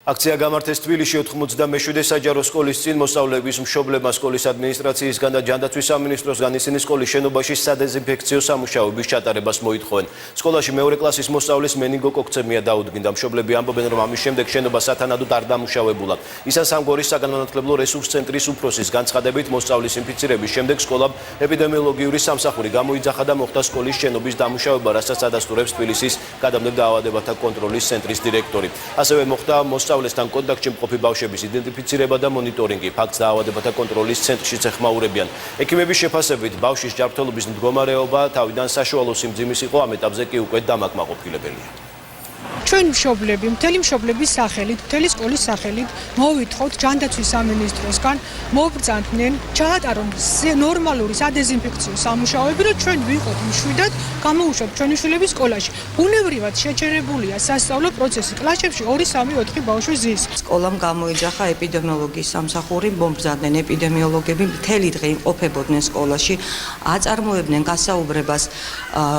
აქცია გამართეს თბილისში 97 საჯარო სკოლის წინ მოსწავლეების მშობლებმა სკოლის ადმინისტრაციისგან და ჯანდაცვის სამინისტროსგან ისინი სკოლის შენობაში სადეზინფექციო სამუშაოების ჩატარებას მოითხოვენ. სკოლაში მეორე კლასის მოსწავლის მენინგოკოქცემია დაუდგინდა. მშობლები ამბობენ, რომ ამის შემდეგ შენობა სათანადოდ არ დამუშავებულა. ისა სამგორის საგანმანათლებლო რესურს ცენტრის უფროსის განცხადებით მოსწავლის ინფიცირების შემდეგ სკოლამ ეპიდემიოლოგიური სამსახური გამოიძახა და მოხდა სკოლის შენობის დამუშავება, რასაც ადასტურებს თბილისის გადამნებ დაავადებათა კონტროლის ცენტრის დირექტორი. ასევე მოხდა მოსწავლესთან კონტაქტში მყოფი ბავშვების იდენტიფიცირება და მონიტორინგი. ფაქტს დაავადებათა კონტროლის ცენტრშიც ეხმაურებიან. ექიმების შეფასებით ბავშვის ჯანმრთელობის მდგომარეობა თავიდან საშუალო სიმძიმის იყო, ამ ეტაპზე კი უკვე დამაკმაყოფილებელია. ჩვენ მშობლები, მთელი მშობლების სახელით, მთელი სკოლის სახელით მოვითხოვთ ჯანდაცვის სამინისტროსგან მობრძანდნენ ჩაატარონ ნორმალური სადეზინფექციო სამუშაოები, რომ ჩვენ ვიყოთ მშვიდად გამოუშვებთ ჩვენი შვილების სკოლაში. ბუნებრივად შეჩერებულია სასწავლო პროცესი. კლასებში 2-3-4 ბავშვი ზის. სკოლამ გამოიძახა ეპიდემიოლოგიის სამსახური, მომბრძანდნენ ეპიდემიოლოგები, მთელი დღე იმყოფებოდნენ სკოლაში, აწარმოებდნენ გასაუბრებას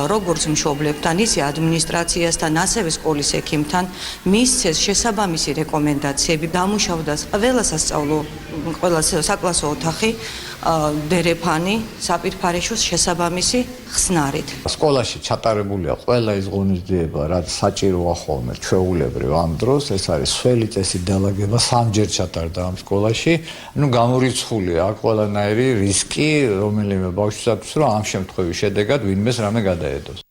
როგორც მშობლებთან, ისე ადმინისტრაციასთან, ასევე სკოლის ექიმთან, მისცეს შესაბამისი რეკომენდაციები, დამუშავდა ყველა საკლასო ოთახი, დერეფანი, საპირფარეშოს შესაბამისი ხსნარით. სკოლაში ჩატარებულია ყველა ის ღონისძიება, რაც საჭიროა ხოლმე ჩვეულებრივ ამ დროს, ეს არის სველი წესით დალაგება, 3-ჯერ ჩატარდა ამ სკოლაში. გამორიცხულია აქ ყველანაირი რისკი რომელიმე ბავშვისათვის, რომ ამ შემთხვევის შედეგად ვინმეს რამე გადაედოს.